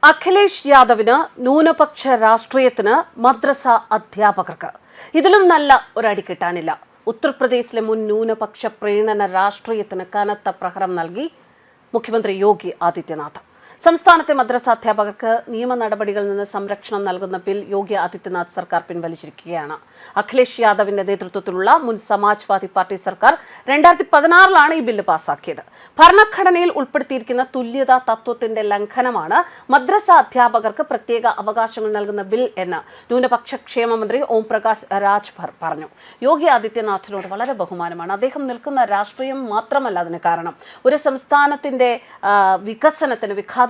അഖിലേഷ് യാദവിന് ന്യൂനപക്ഷ രാഷ്ട്രീയത്തിന് മദ്രസ അധ്യാപകർക്ക് ഇതിലും നല്ല ഒരടി കിട്ടാനില്ല. ഉത്തർപ്രദേശിലെ മുൻ ന്യൂനപക്ഷ പ്രീണന രാഷ്ട്രീയത്തിന് കനത്ത പ്രഹരം നൽകി മുഖ്യമന്ത്രി യോഗി ആദിത്യനാഥ്. സംസ്ഥാനത്തെ മദ്രസ അധ്യാപകർക്ക് നിയമ നടപടികളിൽ നിന്ന് സംരക്ഷണം നൽകുന്ന ബിൽ യോഗി ആദിത്യനാഥ് സർക്കാർ പിൻവലിച്ചിരിക്കുകയാണ്. അഖിലേഷ് യാദവിന്റെ നേതൃത്വത്തിലുള്ള മുൻ സമാജ്വാദി പാർട്ടി സർക്കാർ 2016 ഈ ബില്ല് പാസാക്കിയത്. ഭരണഘടനയിൽ ഉൾപ്പെടുത്തിയിരിക്കുന്ന തുല്യതാ തത്വത്തിന്റെ ലംഘനമാണ് മദ്രസ അധ്യാപകർക്ക് പ്രത്യേക അവകാശങ്ങൾ നൽകുന്ന ബിൽ എന്ന് ന്യൂനപക്ഷ ക്ഷേമ മന്ത്രി ഓം പ്രകാശ് രാജ്ഭർ പറഞ്ഞു. യോഗി ആദിത്യനാഥിനോട് വളരെ ബഹുമാനമാണ്. അദ്ദേഹം നിൽക്കുന്ന രാഷ്ട്രീയം മാത്രമല്ല അതിന് കാരണം. ഒരു സംസ്ഥാനത്തിന്റെ വികസനത്തിന്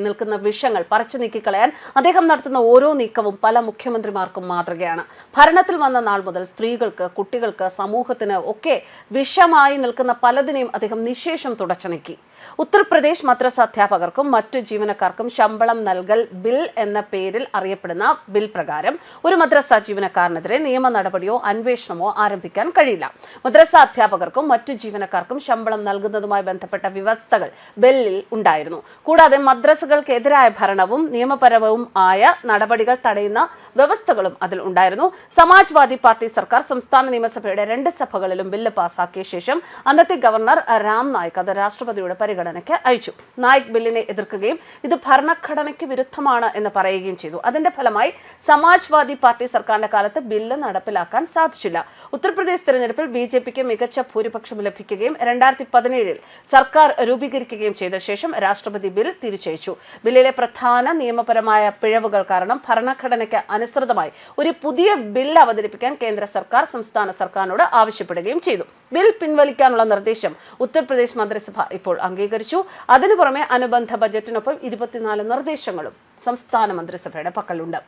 നിൽക്കുന്ന വിഷയങ്ങൾ പറിച്ചു നീക്കിക്കളയാൻ അദ്ദേഹം നടത്തുന്ന ഓരോ നീക്കവും പല മുഖ്യമന്ത്രിമാർക്കും മാതൃകയാണ്. ഭരണത്തിൽ വന്ന നാൾ മുതൽ സ്ത്രീകൾക്ക്, കുട്ടികൾക്ക്, സമൂഹത്തിന് ഒക്കെ വിഷമായി നിൽക്കുന്ന പലതിനെയും അദ്ദേഹം നിശേഷം തുടച്ചു നീക്കി. ഉത്തർപ്രദേശ് മദ്രസ അധ്യാപകർക്കും മറ്റു ജീവനക്കാർക്കും ശമ്പളം നൽകൽ ബിൽ എന്ന പേരിൽ അറിയപ്പെടുന്ന ബിൽ പ്രകാരം ഒരു മദ്രസ ജീവനക്കാരനെതിരെ നിയമ നടപടിയോ അന്വേഷണമോ ആരംഭിക്കാൻ കഴിയില്ല. മദ്രസ അധ്യാപകർക്കും മറ്റു ജീവനക്കാർക്കും ശമ്പളം നൽകുന്നതുമായി ബന്ധപ്പെട്ട വ്യവസ്ഥകൾ ബില്ലിൽ ഉണ്ടായിരുന്നു. കൂടാതെ മദ്രസകൾക്കെതിരായ ഭരണവും നിയമപരവും ആയ നടപടികൾ തടയുന്ന വ്യവസ്ഥകളും അതിൽ ഉണ്ടായിരുന്നു. സമാജ്വാദി പാർട്ടി സർക്കാർ സംസ്ഥാന നിയമസഭയുടെ 2 സഭകളിലും ബില്ല് പാസാക്കിയ ശേഷം അന്നത്തെ ഗവർണർ രാം നായിക് അത് രാഷ്ട്രപതിയുടെ പരിഗണനയ്ക്ക് അയച്ചു. നായിക് ബില്ലിനെ എതിർക്കുകയും ഇത് ഭരണഘടനയ്ക്ക് വിരുദ്ധമാണ് എന്ന് പറയുകയും ചെയ്തു. അതിന്റെ ഫലമായി സമാജ്വാദി പാർട്ടി സർക്കാരിന്റെ കാലത്ത് ബില്ല് നടപ്പിലാക്കാൻ സാധിച്ചില്ല. ഉത്തർപ്രദേശ് തെരഞ്ഞെടുപ്പിൽ BJPക്ക് മികച്ച ഭൂരിപക്ഷം ലഭിക്കുകയും 2017 സർക്കാർ രൂപീകരിക്കുകയും ചെയ്ത ശേഷം രാഷ്ട്രപതി ബിൽ തിരിച്ചയച്ചു. ബില്ലിലെ പ്രധാന നിയമപരമായ പിഴവുകൾ കാരണം ഭരണഘടനയ്ക്ക് അനുസൃതമായി ഒരു പുതിയ ബിൽ അവതരിപ്പിക്കാൻ കേന്ദ്ര സർക്കാർ സംസ്ഥാന സർക്കാരിനോട് ആവശ്യപ്പെടുകയും ചെയ്തു. ബിൽ പിൻവലിക്കാനുള്ള നിർദ്ദേശം ഉത്തർപ്രദേശ് മന്ത്രിസഭ ഇപ്പോൾ അംഗീകരിച്ചു. അതിനു പുറമെ അനുബന്ധ ബജറ്റിനൊപ്പം 24 നിർദ്ദേശങ്ങളും സംസ്ഥാന മന്ത്രിസഭയുടെ പക്കലുണ്ട്.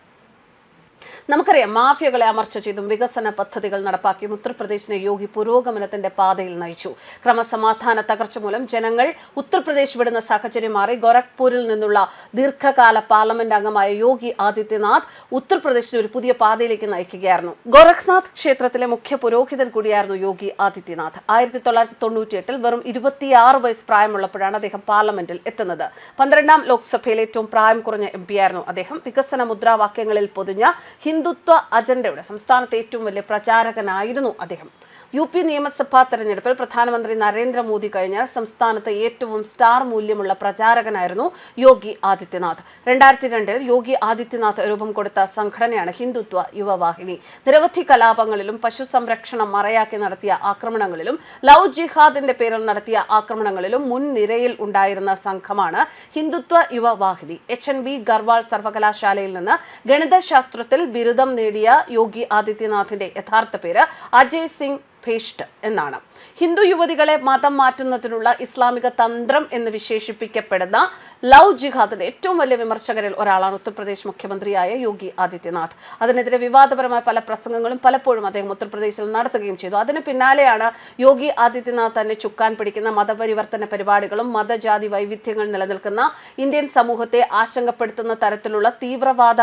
നമുക്കറിയാം, മാഫിയകളെ അമർച്ച ചെയ്തും വികസന പദ്ധതികൾ നടപ്പാക്കിയും ഉത്തർപ്രദേശിനെ യോഗി പുരോഗമനത്തിന്റെ പാതയിൽ നയിച്ചു. ക്രമസമാധാന തകർച്ച മൂലം ജനങ്ങൾ ഉത്തർപ്രദേശ് വിടുന്ന സാഹചര്യം മാറി. ഗോരഖ്പൂരിൽ നിന്നുള്ള ദീർഘകാല പാർലമെന്റ് അംഗമായ യോഗി ആദിത്യനാഥ് ഉത്തർപ്രദേശിനെ ഒരു പുതിയ പാതയിലേക്ക് നയിക്കുകയായിരുന്നു. ഗോരഖ്നാഥ് ക്ഷേത്രത്തിലെ മുഖ്യ പുരോഹിതൻ കൂടിയായിരുന്നു യോഗി ആദിത്യനാഥ്. 1998 വെറും 26 വയസ്സ് പ്രായമുള്ളപ്പോഴാണ് അദ്ദേഹം പാർലമെന്റിൽ എത്തുന്നത്. 12ാം ലോക്സഭയിൽ ഏറ്റവും പ്രായം കുറഞ്ഞ MP ആയിരുന്നു അദ്ദേഹം. വികസന മുദ്രാവാക്യങ്ങളിൽ പൊതിഞ്ഞ ഹിന്ദുത്വ അജണ്ടയുടെ സംസ്ഥാനത്തെ ഏറ്റവും വലിയ പ്രചാരകനായിരുന്നു അദ്ദേഹം. UP നിയമസഭാ തെരഞ്ഞെടുപ്പിൽ പ്രധാനമന്ത്രി നരേന്ദ്രമോദി കഴിഞ്ഞാൽ സംസ്ഥാനത്ത് ഏറ്റവും സ്റ്റാർ മൂല്യമുള്ള പ്രചാരകനായിരുന്നു യോഗി ആദിത്യനാഥ്. 2002 യോഗി ആദിത്യനാഥ് രൂപം കൊടുത്ത സംഘടനയാണ് ഹിന്ദുത്വ യുവവാഹിനി. നിരവധി കലാപങ്ങളിലും പശു സംരക്ഷണം മറയാക്കി നടത്തിയ ആക്രമണങ്ങളിലും ലവ് ജിഹാദിന്റെ പേരിൽ നടത്തിയ ആക്രമണങ്ങളിലും മുൻനിരയിൽ ഉണ്ടായിരുന്ന സംഘമാണ് ഹിന്ദുത്വ യുവവാഹിനി. HNB ഗർവാൾ സർവകലാശാലയിൽ നിന്ന് ഗണിതശാസ്ത്രത്തിൽ ബിരുദം നേടിയ യോഗി ആദിത്യനാഥിന്റെ യഥാർത്ഥ പേര് അജയ് സിംഗ് ഭേഷ്ട് എന്നാണ്. ഹിന്ദു യുവതികളെ മതം മാറ്റുന്നതിനുള്ള ഇസ്ലാമിക തന്ത്രം എന്ന് വിശേഷിപ്പിക്കപ്പെടുന്ന ലവ് ജിഹാദിന്റെ ഏറ്റവും വലിയ വിമർശകരിൽ ഒരാളാണ് ഉത്തർപ്രദേശ് മുഖ്യമന്ത്രിയായ യോഗി ആദിത്യനാഥ്. അതിനെതിരെ വിവാദപരമായ പല പ്രസംഗങ്ങളും പലപ്പോഴും അദ്ദേഹം ഉത്തർപ്രദേശിൽ നടത്തുകയും ചെയ്തു. അതിന് പിന്നാലെയാണ് യോഗി ആദിത്യനാഥ് തന്നെ ചുക്കാൻ പിടിക്കുന്ന മതപരിവർത്തന പരിപാടികളും മതജാതി വൈവിധ്യങ്ങൾ നിലനിൽക്കുന്ന ഇന്ത്യൻ സമൂഹത്തെ ആശങ്കപ്പെടുത്തുന്ന തരത്തിലുള്ള തീവ്രവാദ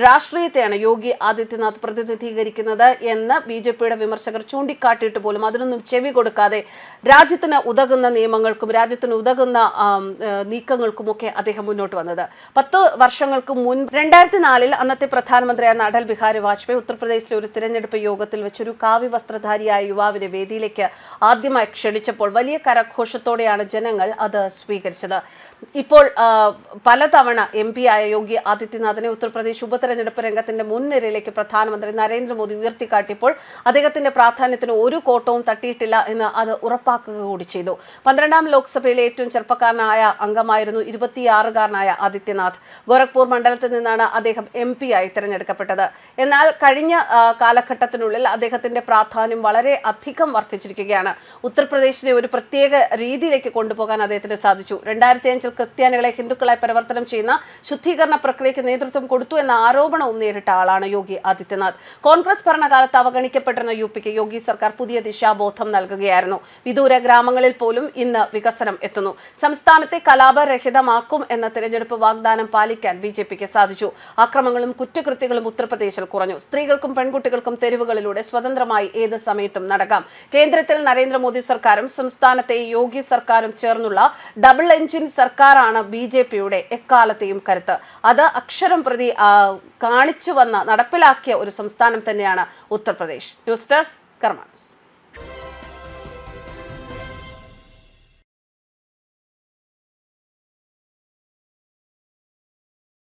രാഷ്ട്രീയത്തെയാണ് യോഗി ആദിത്യനാഥ് പ്രതിനിധീകരിക്കുന്നത് എന്ന് BJPയുടെ വിമർശകർ ചൂണ്ടിക്കാട്ടിയിട്ട് പോലും അതിനൊന്നും ചെവി കൊടുക്കാതെ രാജ്യത്തിന് ഉതകുന്ന നിയമങ്ങൾക്കും രാജ്യത്തിന് ഉതകുന്ന നീക്കങ്ങൾക്കുമൊക്കെ അദ്ദേഹം മുന്നോട്ട് വന്നത്. 10 വർഷങ്ങൾക്ക് മുൻപ് 2004 അന്നത്തെ പ്രധാനമന്ത്രിയായ അടൽ ബിഹാരി വാജ്പേയി ഉത്തർപ്രദേശിലെ ഒരു തിരഞ്ഞെടുപ്പ് യോഗത്തിൽ വെച്ചൊരു കാവ്യ വസ്ത്രധാരിയായ യുവാവിനെ വേദിയിലേക്ക് ആദ്യമായി ക്ഷണിച്ചപ്പോൾ വലിയ കരഘോഷത്തോടെയാണ് ജനങ്ങൾ അത് സ്വീകരിച്ചത്. ഇപ്പോൾ പലതവണ MP ആയ യോഗി ആദിത്യനാഥിനെ ഉത്തർപ്രദേശ് ഉപതെരഞ്ഞെടുപ്പ് രംഗത്തിന്റെ മുൻനിരയിലേക്ക് പ്രധാനമന്ത്രി നരേന്ദ്രമോദി ഉയർത്തിക്കാട്ടിയപ്പോൾ അദ്ദേഹത്തിന്റെ പ്രാധാന്യത്തിന് ഒരു കോട്ടവും തട്ടിയിട്ടില്ല എന്ന് അത് ഉറപ്പാക്കുക കൂടി ചെയ്തു. 12ാം ലോക്സഭയിലെ ഏറ്റവും ചെറുപ്പക്കാരനായ അംഗമായിരുന്നു 26-കാരനായ ആദിത്യനാഥ്. ഗോരഖ്പൂർ മണ്ഡലത്തിൽ നിന്നാണ് അദ്ദേഹം MP ആയി തിരഞ്ഞെടുക്കപ്പെട്ടത്. എന്നാൽ കഴിഞ്ഞ കാലഘട്ടത്തിനുള്ളിൽ അദ്ദേഹത്തിന്റെ പ്രാധാന്യം വളരെ അധികം വർദ്ധിച്ചിരിക്കുകയാണ്. ഉത്തർപ്രദേശിനെ ഒരു പ്രത്യേക രീതിയിലേക്ക് കൊണ്ടുപോകാൻ അദ്ദേഹത്തിന് സാധിച്ചു. 2005 ക്രിസ്ത്യാനികളെ ഹിന്ദുക്കളായി പരിവർത്തനം ചെയ്യുന്ന ശുദ്ധീകരണ പ്രക്രിയയ്ക്ക് നേതൃത്വം കൊടുത്തു എന്ന ആരോപണവും നേരിട്ട ആളാണ് യോഗി ആദിത്യനാഥ്. കോൺഗ്രസ് ഭരണകാലത്ത് അവഗണിക്കപ്പെട്ടിരുന്ന UPക്ക് യോഗി സർക്കാർ പുതിയ ദിശാബോധം നൽകുകയായിരുന്നു. വിദൂര ഗ്രാമങ്ങളിൽ പോലും ഇന്ന് വികസനം എത്തുന്നു. സംസ്ഥാനത്തെ കലാപരഹിതമാക്കുക സംസ്ഥാനമാക്കും എന്ന തിരഞ്ഞെടുപ്പ് വാഗ്ദാനം പാലിക്കാൻ ബിജെപിക്ക് സാധിച്ചു. അക്രമങ്ങളും കുറ്റകൃത്യങ്ങളും ഉത്തർപ്രദേശിൽ കുറഞ്ഞു. സ്ത്രീകൾക്കും പെൺകുട്ടികൾക്കും തെരുവുകളിലൂടെ സ്വതന്ത്രമായി ഏത് സമയത്തും നടക്കാം. കേന്ദ്രത്തിൽ നരേന്ദ്രമോദി സർക്കാരും സംസ്ഥാനത്തെ യോഗി സർക്കാരും ചേർന്നുള്ള ഡബിൾ എഞ്ചിൻ സർക്കാരാണ് ബിജെപിയുടെ എക്കാലത്തെയും കരുത്ത്. അത് അക്ഷരം പ്രതി കാണിച്ചു വന്ന നടപ്പിലാക്കിയ ഒരു സംസ്ഥാനം തന്നെയാണ് ഉത്തർപ്രദേശ്. News desk കർമാൻസ്.